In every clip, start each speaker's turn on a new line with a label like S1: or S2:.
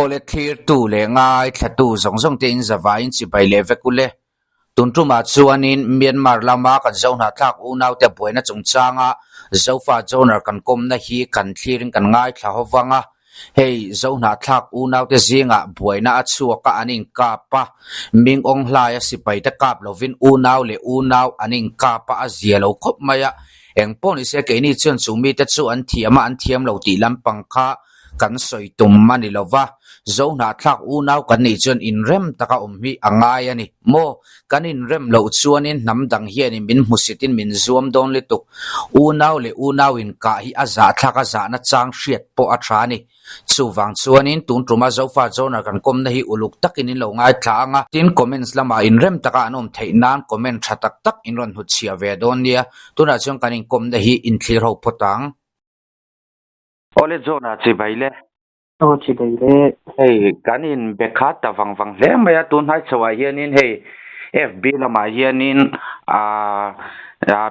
S1: ole thlir tu le ngai thatu zong zong te in zawa in chi bai le vekule tuntuma chuanin Myanmar lama kan zona thak unau te boina chungchanga zofa zoner kan komna hi kan thlirin kan ngai thlahowanga hei zona thak unau te zinga boina achuaka anin kapa ming ong hlaya sipai ta kap lovin unau le unau anin kapa azialo khop maya eng poni se ke ni chun chumi te chu an thiama an thiam lo ti lampang kha kan soi tum mani lova zona thak unau kan ni chun in rem taka umhi angai ani mo kan in rem lo chuanin namdang hian in min musitin min zuam don le tuk unau le unau in ka hi aza thaka za na chang hriat po a thani chuwang chuanin tuntruma zofa zona kan komna hi uluk takin in lo ngai thanga tin comments lama in rem taka anom theinan comment thatak tak in ron hu chia ve don nia tuna chung kan in komna hi in thlir ho potang ole zona chi baile
S2: chỉ để
S1: hey kanin bekhat ta wang hle maya tun hai chawa hianin hey FB lama hianin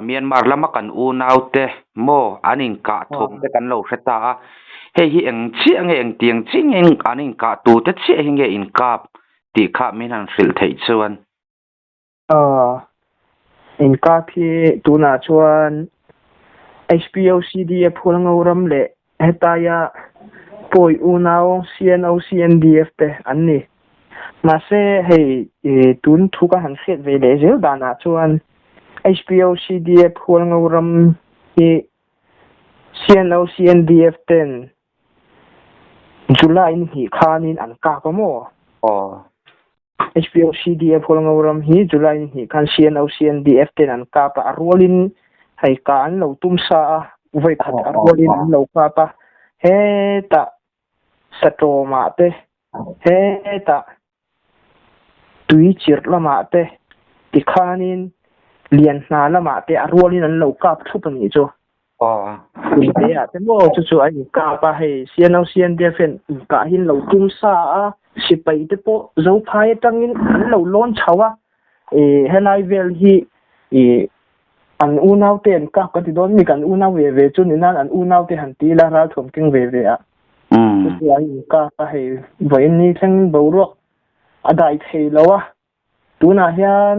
S1: Myanmar lama kan unaute mo anin ka thong te kan lo hreta hey hi eng chi ang eng tiang ching eng anin ka tu te chi hinge in kap ti kha min han hril thei chuan
S2: in ka phi tu na chuan HPOCDF phulangoram le hetaya poi unao CNO CNDF te anni ma se hei tun thuka han khet ve le zel dana chuan HPOCDF phulangoram hi CNO CNDF ten July hi khanin an ka pa mo HPOCDF phulangoram hi July hi khan CNO CNDF ten an ka pa arolin hei ka an lo tum sa vai khat arolin an lo ka pa he ta satoma te he ta tui chir lama te tikhanin lian na lama te arolin an lo kap thup ani chu te a te mo chu ai ka pa he CNO CNDF ka hin lo tum sa a sipai te po zo phai tangin an lo lon chawa helai vel hi an unau ten ka ti don mi kan unau ve chu ni nan an unau te han ti la ra thom king ve a chu ai ka pa he voi ni thang bo ro adai thei lawa tuna hian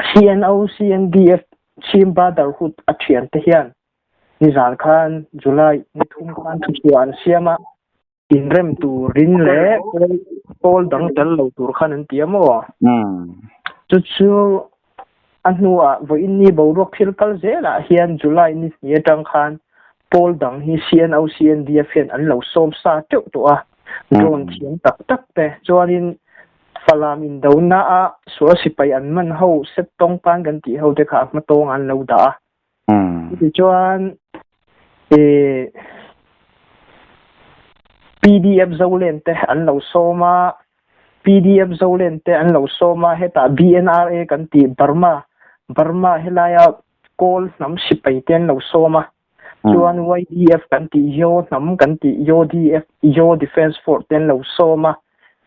S2: CNO CNDF chim brotherhood a thian te hian ni zan khan July ni thum khan thu chuan siama in rem tu rin le pol dang tel lo tur khan an tiamo chu anua voi ni bo ro khil kal zela hian July ni tang khan pol dang hi CNO CNDF an lo som sa tuk to a drone thiam tak tak te chuanin falam in do na a so sipai an man ho set tong pan gan ti ho te kha ma tong an lo da ti chuan PDF zolen te an lo soma PDF zolen te an lo soma heta BNRA kan ti Burma helaya call nam sipai ten lo soma chuan YDF kan ti yo nam kan ti YDF yo defense force ten lo soma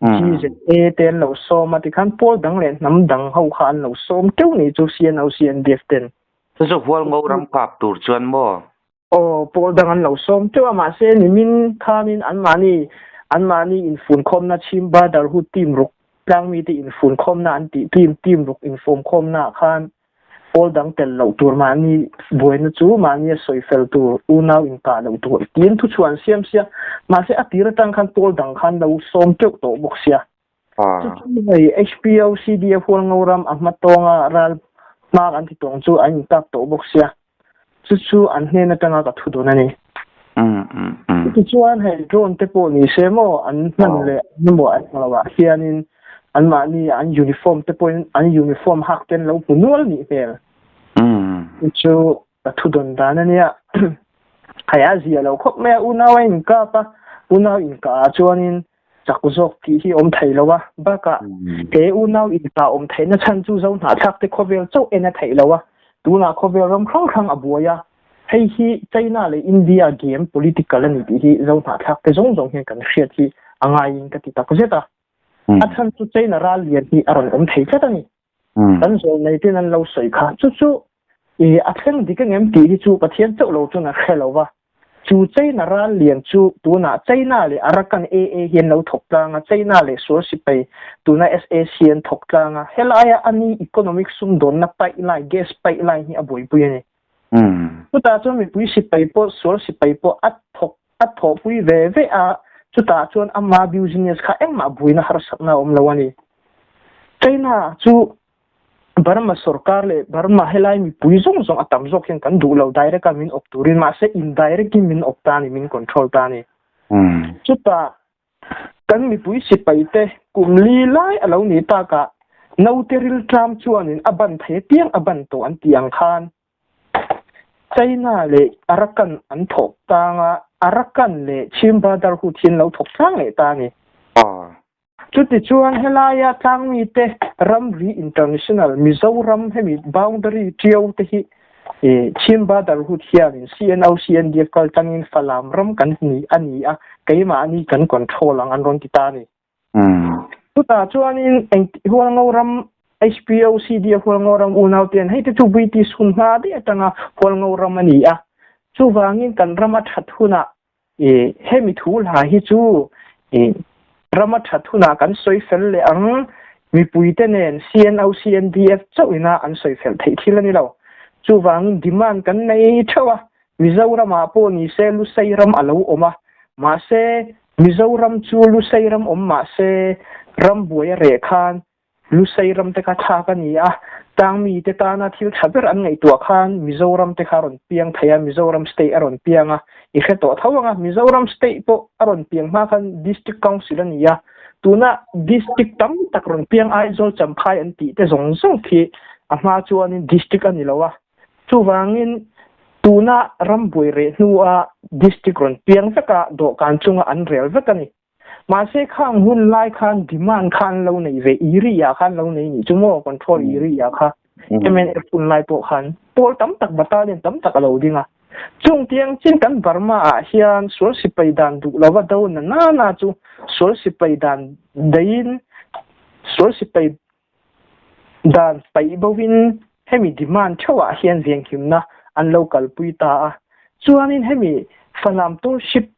S2: GZA ten lo soma ti khan pol dang len nam dang ho khan lo som teu ni chu CNO CNDF ten
S1: chu hwal ngo ram kap tur chuan mo
S2: pol dang an lo som teu ma se ni min khamin an mani in fun khom na chim brotherhood team ruk tlang mi ti in fun khom na an ti team ruk inform khom na khan pol dang tel lo tur mani boina chu mani soi fel tur unau in ka lo tur tin thu chuan siam sia ma se atira tang khan pol dang khan lo som tuk to bok sia chu nei HPOCDF phulangoram ahmatonga ral ma an ti tong chu an tak to bok sia chu an hne na tanga ka thu do na ni chu chuan hei drone te po ni se mo an man le ni mo an lawa hianin an mani an uniform te po an uniform hak ten lo punul ni fel chu thu don dana nia khaya zia lo khop me unau in ka pa unau in ka chuanin chakuzok ti hi om thei lowa baka te unau in ka om thei na chan chu zo na thak te khovel chau ena thei lowa tuna khovel ram khang abuya hei hi China le India game political ani ti hi zo na thak te zong he kan hriat hi angai in ka ti ta ko zeta athan chu China ral lian hi aron om thei chatani kan zo nei tin an lo soi kha chu athen dikeng em ti hi chu pathian chau lo chu na khelo wa chu China ran lian chu tuna China le arakan AA hian lo thok tlanga China le sur si pai tuna SACN thok tlanga helaya ani economic sum don na pipeline gas pipeline hi aboi pui ni chuta chuan mi pui si pai po sur si pai po at thok pui ve a chuta chuan ama business kha engma buina har sakna lawani China chu Burma sarkar le Burma helai mi pui zong atam zok hian kan du lo direct ka min opturin ma se indirect min optani min control tani chuta kan mi pui si paite kumli lai alo ni ta ka no teril tram chuanin aban the tiang aban to an tiang khan China le arakan an thok tanga arakan le chimbadar hu thin lo thok tang le tani chuti chuan helaya tangmi te ramri international mizoram hemi boundary trio te hi chimba dar hu hianin CNO CNDF kal tangin falam ram kan ni ani a keima ani kan control ang anron titani chuta chuanin huangoram HPOC dia huangoram unaw ten hei te chu BT sun ma de atanga huangoram ani a chu wangin kan ramat hathuna hemi thul ha hi chu Rama Thatuna kan soi fel le ang mi puite nen CNO CNDF chawina an soi fel thei thilani lo chuwang demand kan nei thawa Mizoram po ni se lu seiram alo oma ma se Mizoram chu lu seiram ma se ram boya re khan lu seiram te ka tha ka ni a tang mi te ta na thil thaber an ngai tu khan Mizoram te kharon piang thaya Mizoram state aron pianga I kheto thawanga Mizoram state po aron piang ma khan district council ani ya tuna district tam takron piang aizol champhai an ti te zong thi ama chuanin district ani lowa chuwangin tuna ramboi re nuwa district ron piang veka do kan chunga an rel vekani ma se khang hun lai khan demand khan lo nei ve area khan lo nei ni chumo control area kha MNF un lai po khan pol tam tak battalion tam tak lo dinga chung tiang chin kan Burma a hian sur sipai dan du lawa do na chu sur sipai dan dain sur sipai dan pai bowin hemi demand chawa hian veng himna an local puita a chuanin hemi falam to ship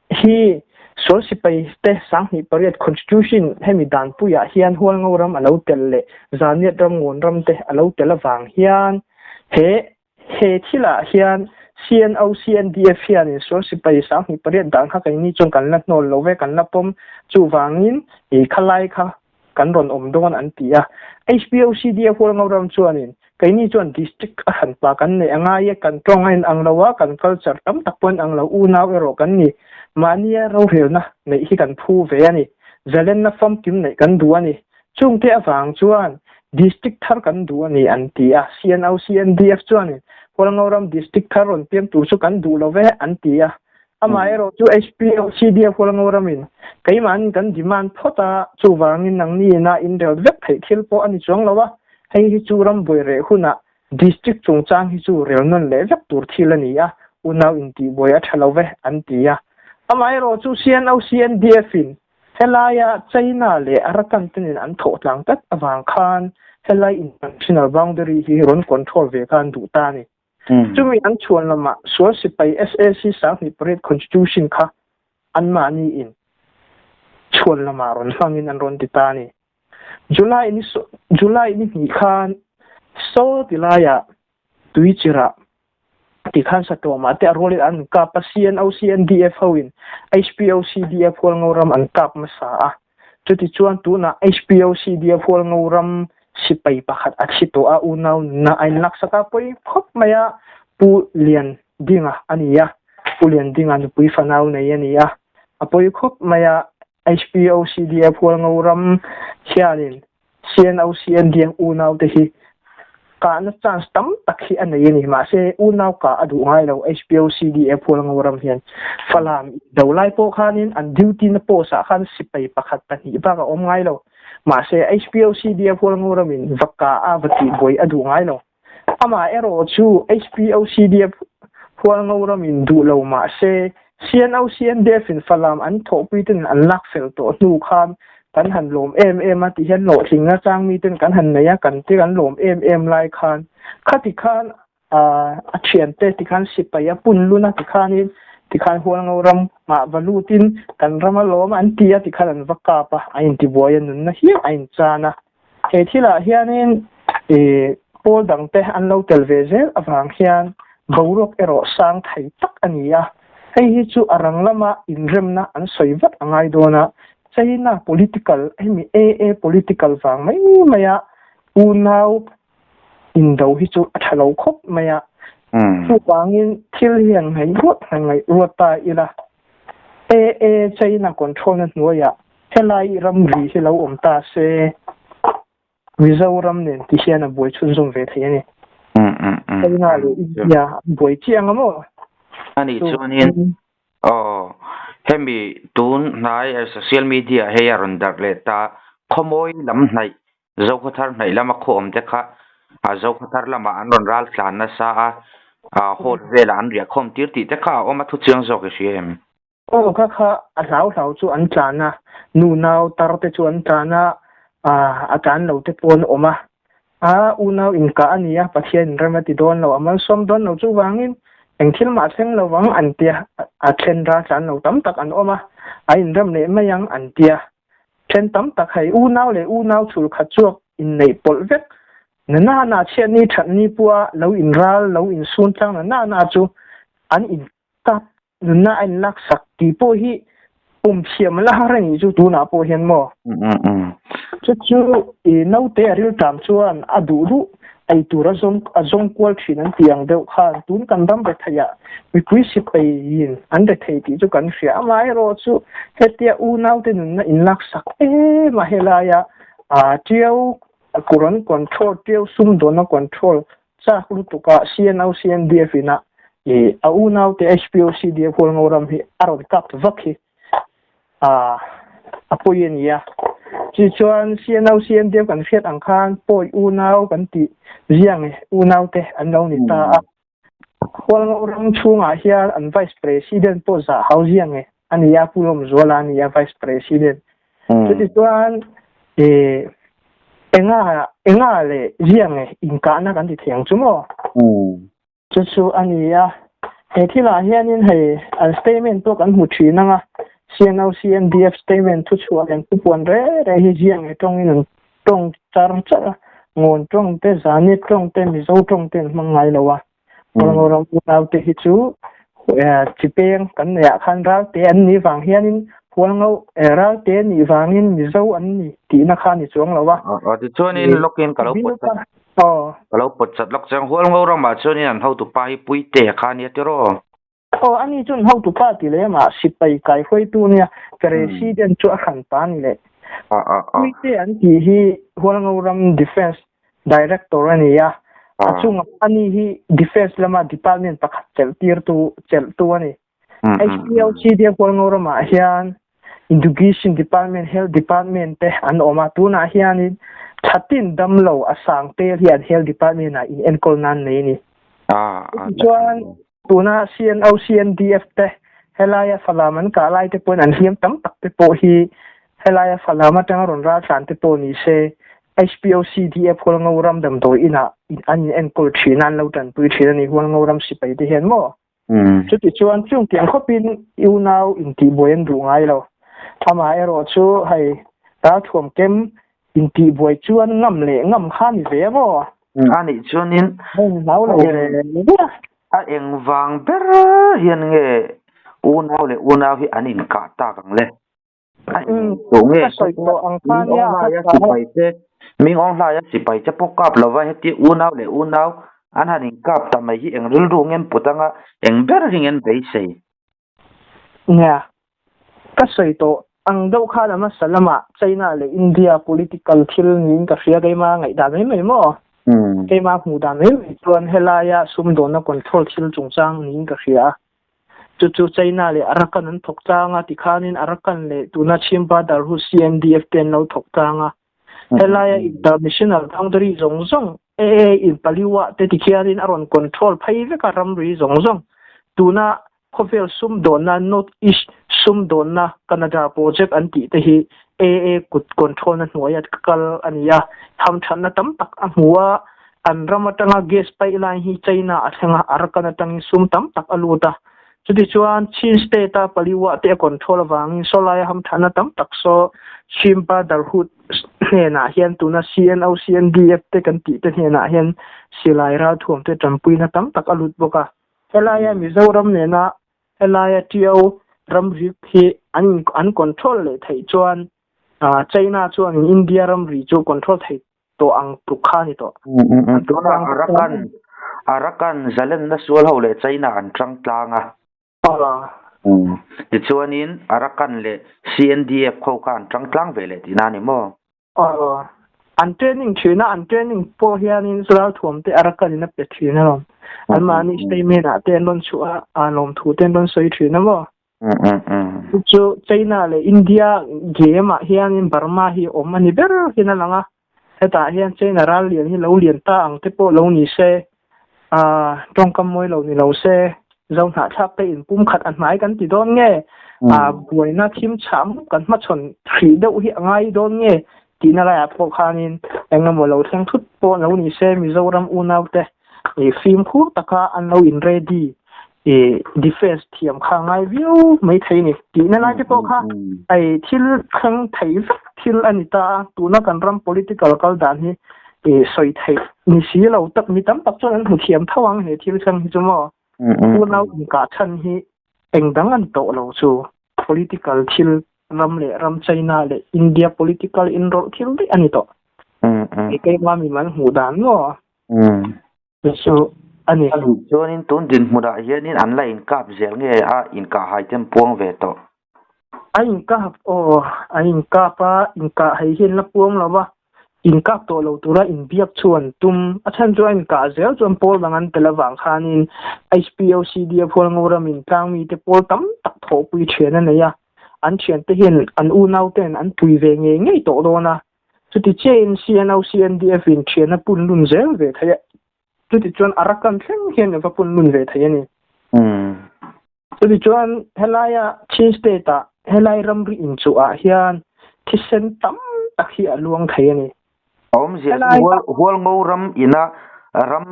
S2: hi sur sipai te sang ni pariat constitution hemi dan puya hian hual ngoram alo tel le zaniat ram ngon ram te alo tel awang hian he thila hian CNO CNDF hian sur sipai sang ni pariat dan kha kai ni chung kan la nol love kan la pom chuwangin khalai kha kan ron don an tia HPOC dia hual ngoram chuanin kai ni chuan district a han pa kan ne anga ye kan tongain ang lawa kan culture tam takpon ang lo unaw ero kan ni mania ro helna nei hi kan phu ve ani zalen na fam kim nei kan du ani chung te awang chuan district thar kan du ani an tia CNO CNDF chuanin hual ngoram district tharon piam tu chu kan du love an tia ama ero chu HPOC dia hual ngoramin kai man kan demand phota chuwangin nang ni na in del vek thei thil po ani chong lawa hei hi chu ram boi re huna district chungchang hi chu rel non le vek tur thilani a unaw inti boya thalove an tia ama ero chu CNO CNDF in helaya China le arakan tenin an tho tlang tat awang khan helai international boundary hi ron control ve kan du ta ni chumi an chuan lama sur sipai SAC sang ni pret constitution kha an mani in chuan lama ron hangin an ron ditani July ni khan so dilaya tuichira ti khan sa to ma te role an ka pa CNO CNDF hoin HPOC DF hol ngoram an kap masa a chuti chuan tu na HPOC DF hol ngoram sipai pakhat athito a unaw na ain laksaka poi khop maya pu lian dinga ania pulian dinga nu pui fanau nei ania apoi khop maya HPOC DF hol ngoram hianin CNO CNDF unaw te hi ka na chance tam takhi anei ni ma se unaw ka adu ngai lo HPOC DF hol ngoram hian falam dolai po khanin an duty na po sa khan sipai pakhat pani ba ka om ngai lo ma se HPOC DF hol ngoramin vakka avati boy adu ngai lo ama ero chu HPOC DF hol ngoramin du lo ma se CNO CNDF in falam an thopitin an lak fel to nu khan kan han lom ati hian lo thinga changmi ten kan han neya kan ti kan lom lai khan khati khan a thian te ti khan sipaya punluna ti khanin ti khan hual ngau ram ma valutin kan rama lom an tia ti khan an vaka pa ain ti boyan nun na hi ain chana he thila hianin pol dang te an lo tel ve zel awang hian borok ero sang thai tak ania hei hi chu arang lama inremna an soivat angai dona China political hemi a political wang mai maya unau indau hi chu athalo khop maya chu wangin thil hian ngai ruat ta ila a China control na noya helai ram ri hi lo om ta se Mizoram nen ti hian a boi chun zum ve thei ani China le India boi chiang amo
S1: ani chuanin hemi tun nai social media he yaron dar le ta khomoi lam hnai zo khathar hnai lama khom te kha a zo khathar lama an ron ral tlan na sa a hot vela an ria khom tir ti te kha oma thu chiang zo ke siem
S2: kha a hlau chu an tlana nu nau tar te chu an tlana a kan lo te pon oma unau in ka ania pathian remati don lo amal som don lo chu wangin engthil ma seng lo wang an tia a thlen ra chan lo tam tak an oma a in rem le mayang an tia thlen tam tak hai unau chul kha chuak in nei pol vek na chen ni that ni puwa lo in ral lo in sun chang na chu an in kap na an lak sak ti po hi siam la harani chu tu na po hian mo chu no te aril tam chuan adu ai tura zong kwal thin an tiang deuh khan tun kan dam be thaya mi pui si pai yin an de thei ti chu kan hria mai ro chu hetia unau te nun na in lak sak ma helaya tiau kuran control tiau sum dona control cha lu tuka cnau cndf ina unau te hpoc df hol ngoram hi arod kap vakhi apoyen ya chi chuan cnau cndf kan fiat ang khan poi unau kan ti riang unau te an lo ni ta hol ngoram chunga hian an vice president po za hausiang ania pulom zola ania vice president chi chuan enga le riang in ka na kan ti thiang chumo chu ania he thila hianin he an statement to kan hu thina nga CNO CNDF statement thu chua en tu pon re hi jiang tong in tong char ngon tong te zani tong te mi zo tong te mangai lawa ngorong unau te hi chu chipeng kan ya khan ra te an ni wang hianin huangau ra te ni wangin mi zo an ni ti na khan ni chuang lawa
S1: ti chuanin lokin kalo pot chat lok chang huangau ra ma chuanin an ho tu pa hi pui te khan ya tiro
S2: ani chun how to party le ma sipai kai hoi tu nia president chu khan pa ni le wi te an ti hi hualngoram defense director ani ya achung ani hi defense lama department pakhat chel tu ani HPLC de hualngoram a hian education department health department te an oma tu na hian thatin damlo asang te hian health department na in enkol nan nei ni chuan tuna CNO CNDF te helaya falaman ka lai te pon an hiam tam tak te po hi helaya falama tang ron ra chan te po ni se HPOC DF hol ngoram dam do ina an en kol thinan lo tan pui thina ni hol ngoram si pai te hen mo chu ti chuan chung tiang khopin unau in ti boyen ru ngai lo ama ero chu hai ta thom kem in ti boi chuan ngam khan ve mo
S1: ani chuanin
S2: lau lo
S1: a eng wang ber hian nge unau hi anin ka ta kang le to nge
S2: soi to ang pa ya
S1: sipai te ming ong la ya sipai che pokap lova heti unau an hanin kap ta mai hi eng ril ru ngem putanga eng ber ringen bei sei
S2: nya ka soi to ang dau kha lama salama China le India political thil nin ka ria kai ma ngai da mai mo ke ma mu da mai chuan helaya sum don na control thil chungchang nin ka ria chu China le arakan an thok changa ti khanin arakan le tuna chimba dar hu CNDF ten lo thok changa helaya international boundary zong in paliwa te ti khiarin aron control phai ve ka ram ri zong tuna khovel sum don na north east sum don na Canada project an ti te hi kut control na hnuai kal ania tham than na tam tak a hmuwa an ramatanga gas pipeline hi China athenga arakan atang sum tam tak aluta chu ti chuan chin state ta paliwa te control wangin solai ham thana tam tak so shimpa darhut hena hian tuna CNO CNDF te kan ti te hena hian silai ra thuam te tampuina tam tak alut boka helaya mizoram ne na helaya tio ram ri phi an control le thei chuan China chuan India ram ri chu control thei to ang tukha ni to
S1: tuna arakan zalen na sual ho le China an tang tlanga ti chuanin arakan le CNDF kho kan tang tlang ve le tinani mo
S2: an training thina an training po hianin sral thuam te arakan na pe thina rom an mani statement a ten don chu a lom thu ten don soi thina mo chu China le India game a hianin Burma hi omani ber hina langa heta hian China ral lian hi lo lian ta ang te po lo ni se tongkam moi lo ni lo se zong ha thap te in pum khat an mai kan ti don nge buaina thim cham kan ma chon thri deuh hi angai don nge tina la po khanin engam lo thang thut po lo ni se Mizoram unaute e film khu taka an lo in ready e defense thiam kha ngai view mai thei ni tina la te po kha ai thil khang thei thil anita tuna kan ram political kal dan hi e soi thei ni si lo tak mi tam tak chon an thiam thawang he thil chang hi chumo unau in ka chan hi engdang an to lo chu political thil ram le ram China le India political inroll thil de ani to ke ma mi man hu dan no so ani
S1: chuanin tun din muda hianin an la in kap zel nge a in ka hai tem puang ve to
S2: in ka pa in ka hai hin la puang lawa in ka to lo tura in biak chuan tum achan chu in ka zel chuan pol bangan pelawang khanin HPOCD phol ngoram in tang mi te pol tam tak tho pui thena ne ya an thian te hin an u nau ten an pui ve nge ngei to do na chu ti chen CNO CNDF in thena pun lun zel ve thaya chu ti chuan arakan thleng hian va pun lun ve thaya ni chu ti chuan helaya chin state ta helai ram ri in chu a hian thisen tam tak hi aluang thaya ni
S1: om je hol ngo ram ina ram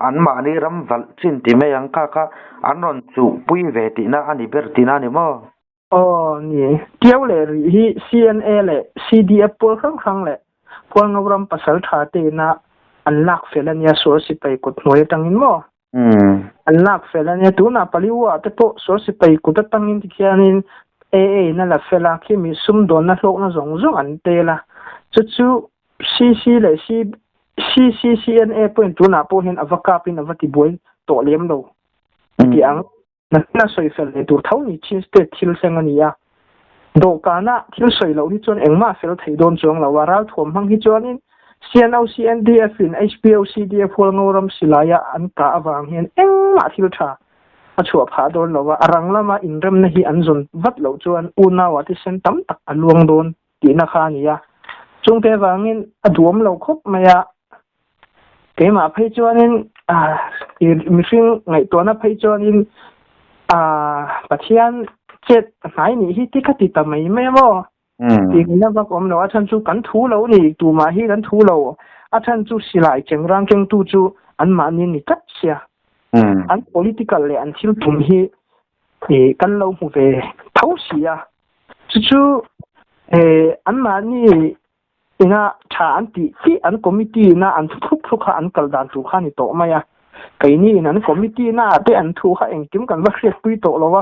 S1: an ma ni ram val chin ti me yang ka anon chu pui ve ti na ani ber ti na ni mo
S2: ni tiaw le ri hi CNA le CDF pol khang le pol ngo ram pasal tha te na an lak felania so si pai kut noi tangin mo an lak felania tu na paliwa te po so si pai kut tangin ti khianin na la fela ki mi sum don na hlok na zong an te la chu CC le CCCNA point tu na po hin avaka pin avati boy to lem lo ti ang na soi fel le tur thau ni chin state thil sengani ya do kana thil soi lo ni chon engma fel thei don chong lo waral thom hang hi chonin CNO CNDF in HPOCDF hol ngoram silaya an ka awang hian engma thil tha achua pha don lo wa arang lama inrem na hi anzon vat lo chuan una wa ti sen tam tak aluang don ti na kha ni ya chung te wangin aduam lo khop maya ke ma phei chuanin mi hring ngai to na phei chuanin pathian chet nai ni hi ti khati ta mai me mo ti na ba kom lo athan chu kan thu lo ni tu ma hi kan thu lo athan chu silai chengrang keng tu chu an ma ni kat sia an political le an thil tum hi kan lo mu ve thau sia chu an ma ni ina tha an ti an committee na an thuk kha an kal dan tu kha ni to maya kai ni in an committee na te an thu kha engkim kan va khret pui to lo wa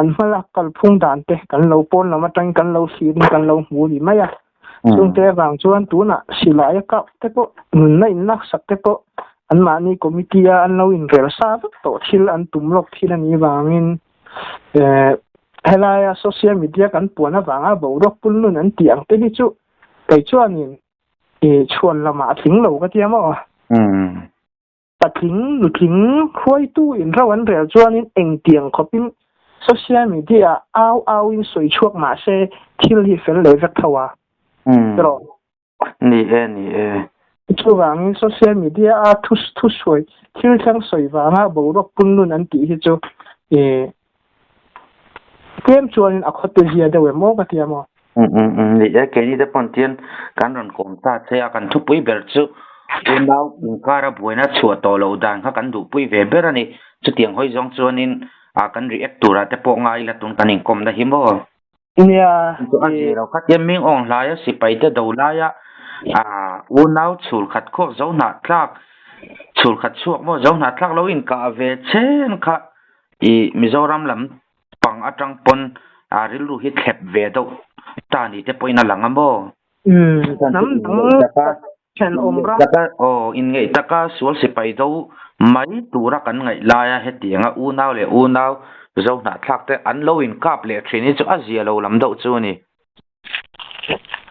S2: an mala kal phung dan te kan lo pon lama tang kan lo si kan lo mu ni maya chung te wang chuan tu na silai ka te po nun na in nak sak te po an ma ni committee an lo in rel sa to thil an tum lok thil ani wangin helaya social media kan puana wanga borok pulun an tiang te hi chu kai chuanin chuan lama thing lo ka tiamo pathing nuthing khoi tu in rawan rel chuanin eng tiang khopin social media au in soi chuak ma se thil hi fel le vek thawa ro
S1: ni
S2: chu wangin social media thu soi thil thang soi wanga borok punlun an ti hi chu kem chuanin akhote zia de we mo ka tiamo
S1: ni ke ni de pontian kan ron kom ta che kan thu pui ber chu unau in kara buina chua to lo dan kha kan du pui ve ber ani chu tiang hoi jong chuanin kan react tura te po ngai la tun kan inkom da himo
S2: nia
S1: to azero khat yeming ong laya sipai te do laya unau chul khat kho zo na tlak chul khat chuak mo zo na tlak lo in ka ve chen kha I Mizoram lam pang atang pon rilu hit khep ve do ta ni te poina langamo
S2: nam chen omra
S1: taka o in ngai taka sual sipai do mai tura kan ngai laya hetianga unau le unau zo na thlak te an lo in kap le thini chu azia lo lam do chu ni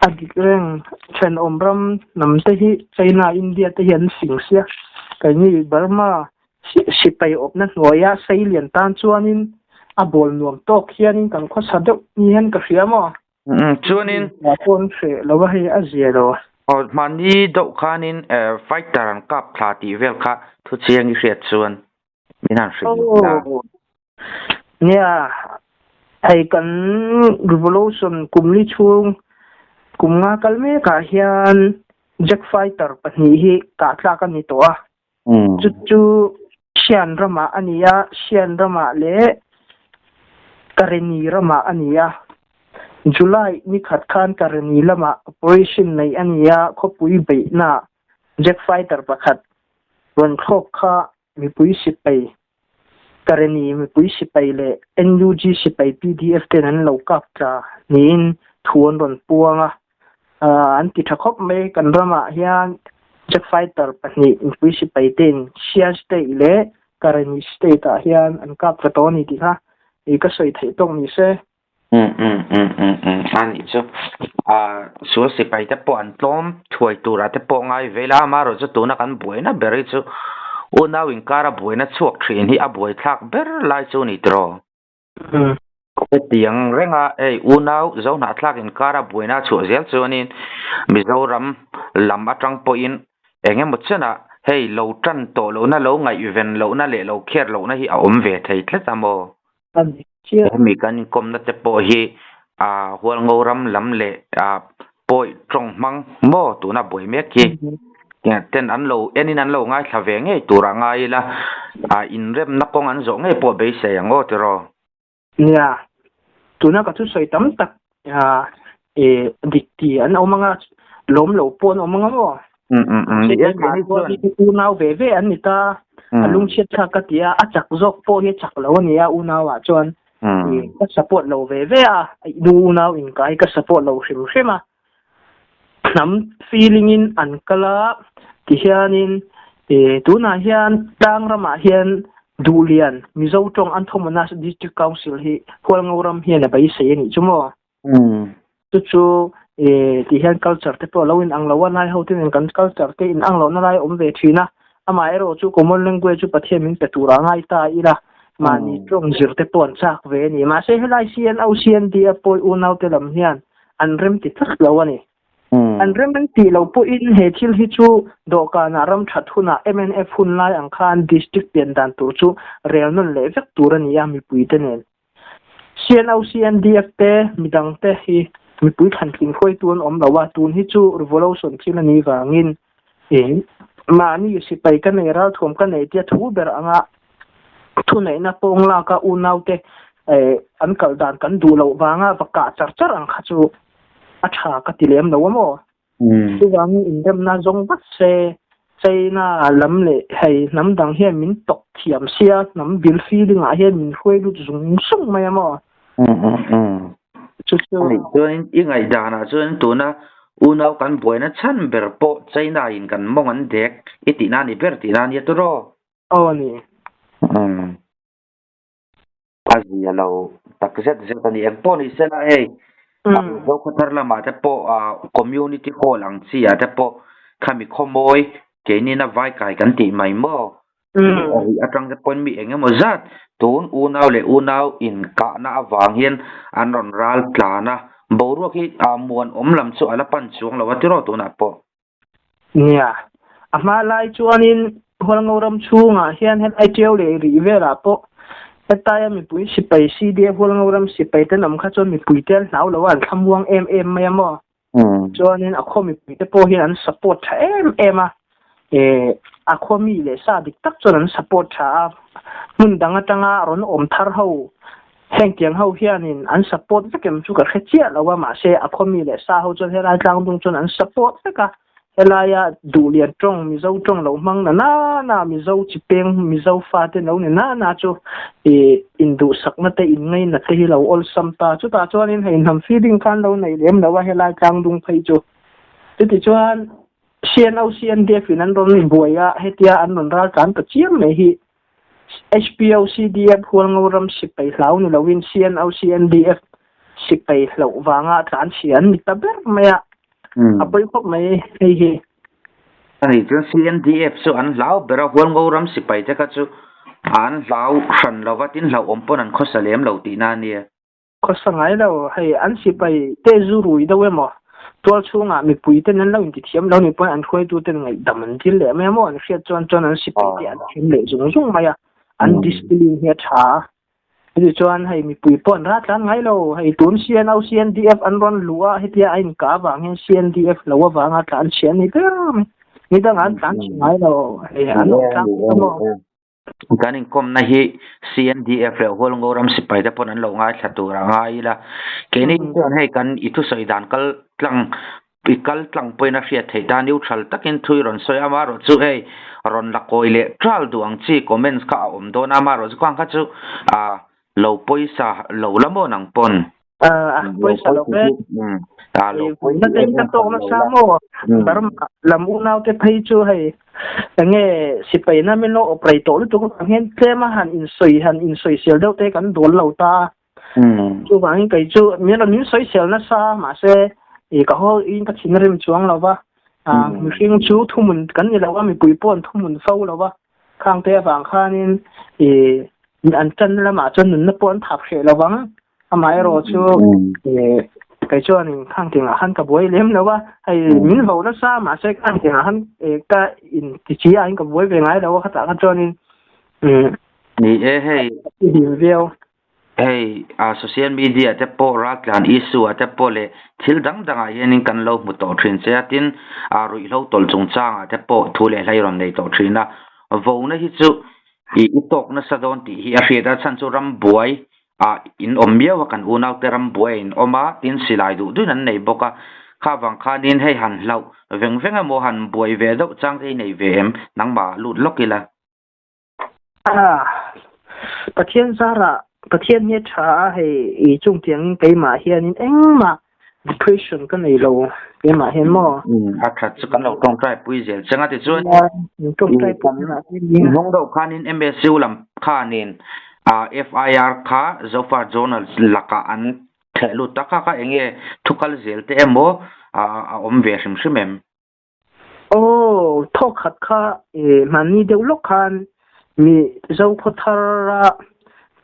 S2: adikreng chen omram nam te hi China India te hian sing sia kai ni Burma sipai opna hnuaia sei lian tan chuanin a bol nuam tok hianin kan kho sadeuh ni han ka hriamo
S1: chuanin
S2: pon se lo wa hi azia lo
S1: mani do khanin fighter an kap thla ti vel kha thu chiang I hriat chuan minan hri
S2: nia ai kan revolution kumli chung kumnga kalme ka hian jack fighter pahnih hi ka tla kan ni to a chu sian rama ania sian rama le kareni rama ania July ni khat khan kareni lama operation nei ania khopui be na jack fighter pakhat ron khok kha mi pui sipai kareni mi pui sipai le NUG sipai PDF ten an lo kap tra nin thuan ron puanga an ti thakop me kan rama hian jack fighter pahnih mi pui sipai ten Shia state le kareni state a hian an kap tra to ni ti kha e ka soi thei tong ni se
S1: ani chu so sipai te po an tlom thuai tura te po ngai vela ma ro chu tuna kan buina beri chu unau in kara buina chuak thrin hi a buai thak ber lai chu ni tro tiang renga unau zo na thlak in kara buina chu zel chuanin Mizoram lam atang po in engem chana hei lo tan to lo na lo ngai ven lo na le lo kher lo na hi a om ve thei thle tamo mi kan kom na te po hi hual ngoram lam le poi trong mang mo tu na boi mek ki ten an lo enin an lo ngai thave nge tura ngai la in rem na kong an zo nge po be se ngo tero
S2: nia tuna ka thu soi tam tak dikti an omanga lom lo pon omanga mo unau ve ve an nita alung chet tha ka tia a chak zok po hi chak lo nia unau a chuan ka support lo ve ve a du unau in kai ka support lo hrim hrima nam feeling in an kala ti hianin tuna hian tang rama hian dulian mizo tong an thomana district council hi hual ngoram hian a bai se ni chumo chu ti hian culture te po lo in ang lo nai ho tin kan culture te in ang lo na lai om ve thina ama ero chu common language chu pathiamin pe tura ngai ta ira mani trong zir te pon chak ve ni ma se helai sian au sian di apoi unau te lam hian an rem ti thak lo ani an rem ti lo po in he thil hi chu do ka na ram that huna MNF hun lai ang khan district pen dan tur chu rel non le vek tur ani ya mi pui te nen sian au sian di te midang te hi mi pui khan kin khoi tun om lawa tun hi chu revolution thil ani wangin mani si pai kan nei ral thom kan nei tia thu ber anga thu nei na pong la ka unau te an kal dan kan du lo wanga baka char char ang kha chu a tha ka tilem lo mo chu wang in dem na zong bat se China lam le hei nam dang hian min tok thiam sia nam bil feeling a hian min khoi lu zung sung mai mo chu
S1: chuan ingai dana chuan tuna unau kan boina chan ber po China in kan mong an dek itina ni ber tina ni tro
S2: ni
S1: azia lo takzet zet ani empo ni sela zo khatar lama te po community hall ang chia te po khami khomoi ke ni na vai kai kan ti mai mo atang te pon mi engemo zat tun unau le unau in ka na awang hian an ron ral plana boru ki amuan omlam chu ala pan chuang lawa tiro tu na po
S2: nia ama lai chuanin hol ngoram chunga hian het ai teu le ri vera po etaya mi pui sipai CDF hol ngoram sipai tan am kha chon mi pui tel nau lawan thamwang MM mai mo chuanin a kho mi pui te po hian support em a akhomi le sa dik tak chon an support tha mun danga tanga ron om thar ho heng tiang ho hianin an support vekem chu ka khechia lawa ma se akhomi le sa ho chon hela tlang dung chon an support ka helaya du lian tong mi zo tong lo mang na mi zo chi peng mi zo fa te lo ne na chu indu sakna te in ngai na te hi lo ol sam ta chu ta chuan in hein ham feeding kan lo nei lem lawa hela tlang dung phei chu ti chuan CNDF in an ron buaya hetia an ron ra kan ta chiam me hi HPO CDF hual ngoram sipai hlau ni lawin CNDF sipai hlau wanga tran sian ni taber maya abai khop mai hi
S1: ani chu CNDF so an hlau bera hual ngoram sipai ta ka chu an hlau khan lawatin hlau ompon an khosalem lo ti na ni
S2: khosangai lo hei an sipai te zurui da we mo tual chunga mi pui te nan lo in ti thiam lo ni pon an khoi tu ten ngai daman thil le me mo an hriat chuan an sipai ti an thim le zung maya an discipline he tha ti chuan hei mi pui pon ra tlan ngai lo hei tun CNDF an ron lua hetia ain ka wang hen CNDF lo wanga tlan chian ni ber ni dang an tlan ngai lo hei an tlan mo
S1: ganin kom na hi CNDF le hol ngoram sipai da pon an lo ngai thatu ra ngai la keni ton hei kan itu soidan kal tlang poina fia thei da neutral takin thui ron soi ama ro chu hei ron la koile tral duang chi comments ka om do na ma ro kwang ka chu lo poisa lo lamo nang pon
S2: poisa lo be lo poisa te ka to na sa mo baram lam unaw te phei chu hei nge sipai na me lo operator tu ko hen tema han in soi sel do te kan dol lo ta chu wang kai chu me lo nin soi sel na sa ma se ka ho in ka chin rim chuang lo ba mi hring chu thumun kan ni lo wa mi pui pon thumun fo lo ba khang te wang khanin an chan la ma chon nun na pon thap khe lo wang amai ro chu cái chỗ này khang tiếng hắn cả buổi lem đâu ba hay mình vào nó xa mà sẽ khang tiếng hắn cái in chỉ anh cả buổi về ngay đâu các bạn cho nên
S1: ni hey
S2: video
S1: hey social media te po rat lan issue te po le thil dang dang ai nin kan lo mu to thin che tin rui lo tol chung chang te po thu le lai ron nei to thina vo na hi chu I tok na sa don ti hi a hriat a chan chu ram buai in omia wa kan unaw te ram buai in oma tin silai du nan nei boka kha wang kha din hei han hlau veng mo han buai ve do chang ei nei ve em nang ma lut lokila
S2: pathian zara pathian ne tha hei I chung tiang kai ma hian in engma depression kan nei lo ke ma hian mo
S1: a khat chu kan lo tong trai pui zel changa ti chuan
S2: tong trai pu na
S1: nong do khan in MSU lam khan in FIR kha zofa journal laka an thelu taka ka enge thukal zel te emo om ve hrim hrimem
S2: thok khat kha mani deu lok khan mi zo khothara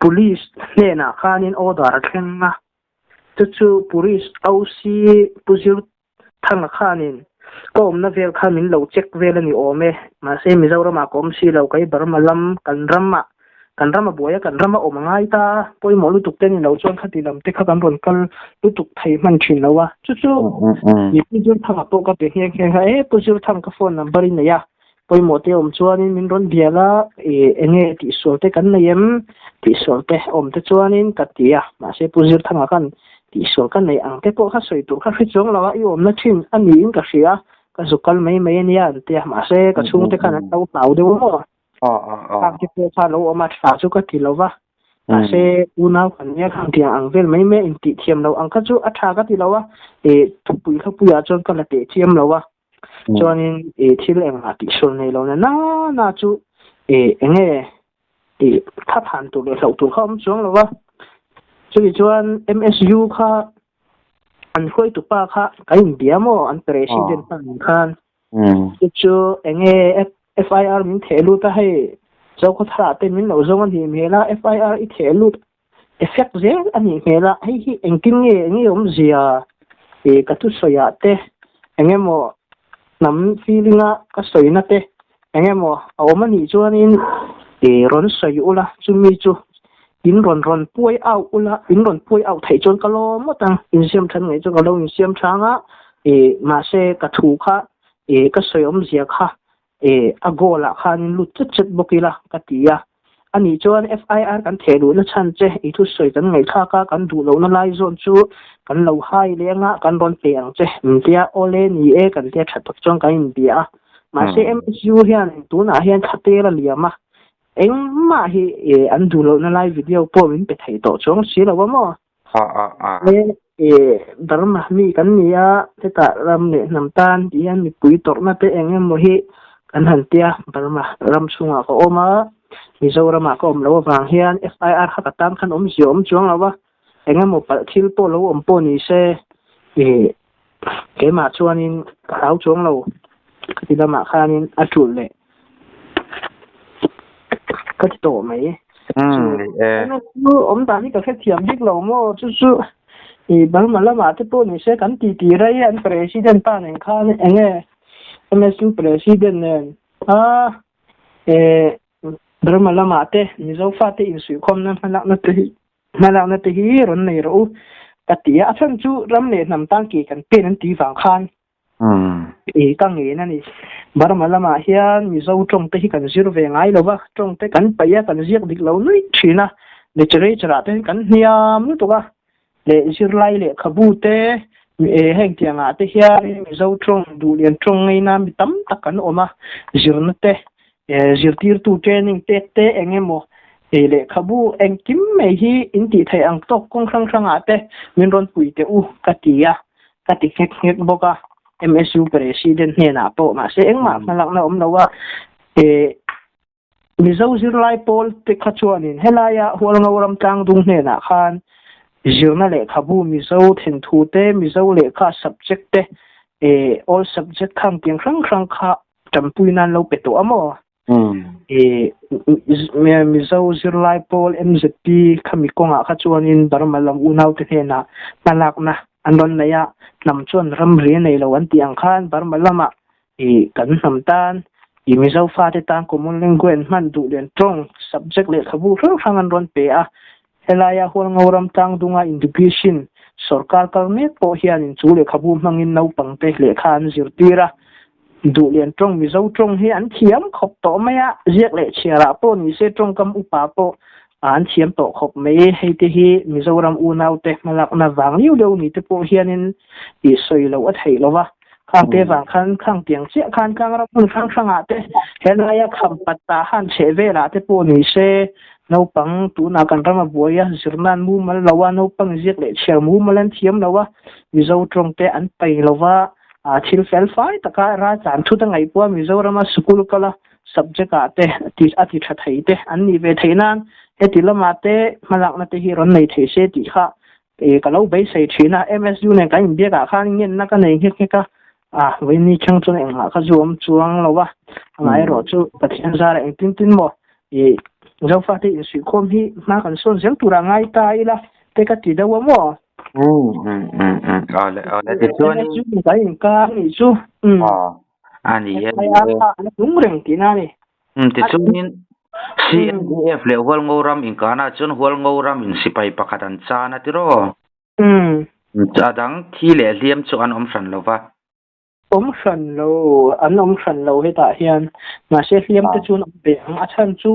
S2: police ne na khan in order thenga chu police OC puzir thang khan in kom na vel khan min lo check vel ani ome ma se mi zo rama kom si lo kai barmalam kanrama boya kanrama omangai ta poi mo lutuk ten lo chon khati lam te kha kan ron kal lutuk thai man thin lawa chu ni puzir thang to ka te he ha puzir thang ka phone number in ya poi mo te om chuanin min ron biala enge ti sol te kan nayem ti sol te om te chuanin katia ma se puzir thang kan ti sol kan nei ang te po kha soi tur kha hri chong lawa I om na thin ani in ka hria ka zukal mai ni an te ma se ka chung te kan tau tau de mo ang te pe cha lo oma tha chu ka ti lo wa ma se unaw kan ya khang tiang ang vel mai me in ti thiam lo ang ka chu a tha ka ti lo wa thupui kha ya chon ka la te thiam lo wa chuanin thil eng a ti sol nei lo na chu enge kha phan tu le lo tu khom chuang lo wa chu chuan MSU kha an khoi tu pa kha kai India mo an president khan chu enge FIR min thelu ta hai zo ko thara te min lo zong ani mela FIR I thelu effect zel ani mela hei hi engkin nge om zia ka tu soya te enge mo nam feelinga ka soina te enge mo awmani chuanin ron soi ula chumi chu in ron puai au ula in ron puai au thai chon kalo motang in siam than ngai chu kalo in siam thanga ma se ka thu kha ka soi om zia kha agola khan lut chat bokila katia ani chuan FIR kan thelu na chan che I thu soi kan ngai kha ka kan du lo na lai zon chu kan lo hai lenga kan ron peang che tia ole ni kan tia that tak chong kan bia ma se MSU hian tu na hian khate la liama eng ma hi an du lo na lai video po min pe thei to chong si lo mo dharma mi kan nia te ta ram ne nam tan dian mi pui tor na te eng mo hi kan han tia dharma ram chunga ko oma Mizoram ko om lo wang hian FIR hakatan khan om ziom chuang lawa eng mo pal thil po lo om po ni se ke ma chuanin hau chuang lo ti da ma khanin atul le ka to mai om ta ni ka khe thiam dik lo mo chu chu bang ma la ma te po ni se kan ti rai an president ta nen khan eng MSU president nen Dharma lama te mizo fa te in sui khom na malak na te hi ron nei ro katia athan chu ram ne nam tang ki kan pe nan ti wang khan ka nge na ni Dharma lama hian mizo tong te hi kan zir ve ngai lo ba tong te kan pa ya kan ziak dik lo nui thina le chere chara te kan hiam nu to ba le zir lai le khabu te heng tianga te hian mizo tong du lian tong ngai na mi tam tak kan oma zir na te zirtir tu training te engemo le khabu engkim me hi inti thai ang tok kong khang ate min ron pui te u katia kati khek boka MSU president ne na po ma se engma malak na om lawa mizo zirlai pol te khachuanin helaya hol ngoram tang dung ne na khan zirna le khabu mizo then thu te mizo le kha subject te all subject khang tiang khang kha tampuinan lo peto amo mizo zirlai pol MZP khami konga khachuanin darmalam unau te na malak na andon na ya nam chuan ram re nei lo an tiang khan darmalama kan nam tan mizo fa te tan common language man du len trong subject le khabu khang an ron pe a helaya hol ngoram tang dunga education sarkar karme po hian in chu le khabu mangin no pangte le khan zirtira du lian trong mizo trong hi an thiam khop to maya ziak le chiara po ni se trong kam upa po an thiam to khop me hei te hi mizoram unau te malak na wang liu do ni te po hianin I soi lo a thei lowa khang te wang khang tiang che khan kang ra mun khang a te helaya kham patta han che vela te po ni se no pang tu na kan rama boya zirnan mu mal lawa no pang ziak le chiar mu malan thiam lawa mizo trong te an pai lowa thil fel fai taka ra chan thu ta ngai po Mizoram school kala subject ate ti tha thei te an ni ve theinan hetilama te malak na te hi ron nei thei se ti kha kalau bei sei thina MSU ne ka in bia ka khan ngen na ka nei he ka we ni chang chun eng ma kha zuam chuang lowa ngai ro chu pathian zar eng tin mo zo fa te in sui khom hi ma kan son sel tura ngai ta ila te ka ti da wa mo
S1: te chuan
S2: ni ka in ka ni chu
S1: ani ye
S2: lung reng ti na ni
S1: te chuan CNDF le hol ngoram in kana chun hol ngoram in sipai pakhatan chana tiro chadang thi le liam chu an om san lova
S2: om san lo he ta hian ma se liam te chun be ang a chan chu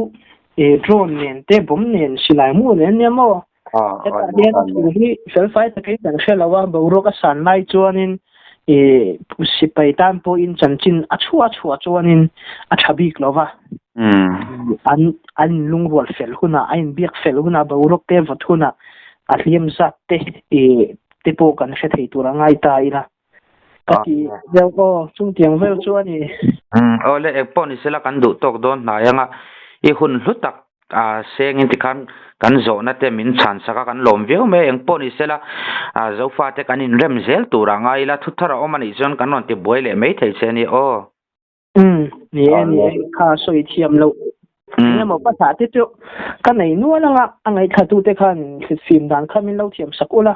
S2: drone nen te bom nen silai mu nen ne mo ta hian hi selfai ta ke dang shelawa boro ka san lai chuanin sipai tan po in chanchin achua chuanin a thabik lova an lungwal fel huna ain biak fel huna borok te vat huna a hliam zat te po kan se thei tura ngai ta ila kati deuko chung tiang vel chuani
S1: ole ekpo ni sela kan du tok don na yanga I hun hlutak seng in tikhan kan zo na te min chan saka kan lom veu me engpo ni sela zo fa te kan in rem zel tura ngai la thuthara omani jon kan non te boile me thei che ni
S2: ni kha soi thiam lo ne mo pa tha te chu kan nei nu na nga angai thatu te khan film dan khamin lo thiam sakula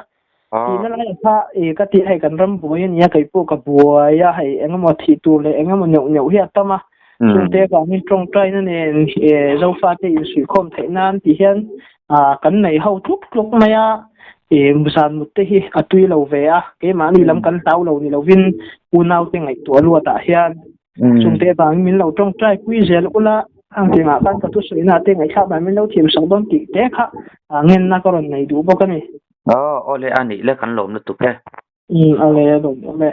S2: ina la kha ka ti hai kan ram boy ni kai po ka boya hai engamo thi tu le engamo nyau hi atama chung te ka min trong trai na ne zo fa te in sui khom thei nan ti hian kan nei ho thuk lok maya musan mut te hi atui lo ve ke ma ni lam kan tau lo ni lo vin unau te ngai to lu ta hian chung te bang min lo tong trai pui zel ula ang tinga kan ka tu suina te ngai kha ba min lo thim sang don ti te kha ngen na koron nei du bokani
S1: ole ani le kan lom na tu ke
S2: ale dom ole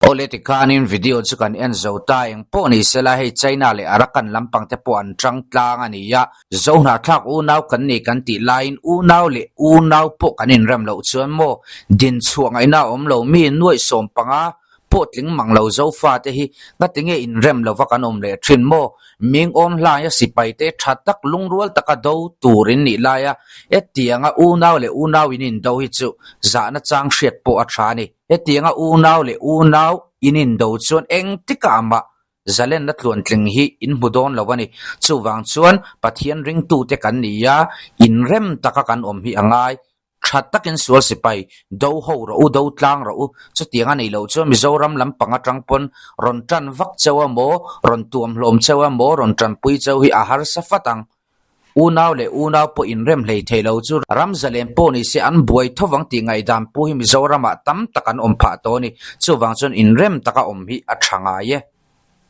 S1: ole ti kanin video chu kan en zo ta eng po ni sela hei China le arakan lampang te po an tang tlang ani ya zo na thak u naw kan ni kan ti line u naw le u naw po kanin ram lo chuan mo din chuang ai na om lo mi nuai som panga potling manglo zo fa te hi ngatinge in rem lo vakan om le thin mo ming om la ya sipai te thatak lungrual taka do turin ni la ya etianga u naw le u naw inin do hi chu za na chang hriat po a thani etianga u naw le u naw inin do chuan eng tika ma zalen na tluan tling hi in mudon lawani chuwang chuan pathian ring tu te kan ni ya in rem taka kan om hi angai that takin sual sipai do ho ro u do tlang ro u chu tianga nei lo chu Mizoram lampang atang pon ron tan vak chawa mo ron tuam hlom chawa mo ron tan pui chau hi ahar safatang unaw le unaw po in rem hlei thelo chu ramzalem po ni se an buai thowang ti ngai dam pu hi Mizoram a tam takan om pha to ni chuwang chun in rem taka om hi a thanga ye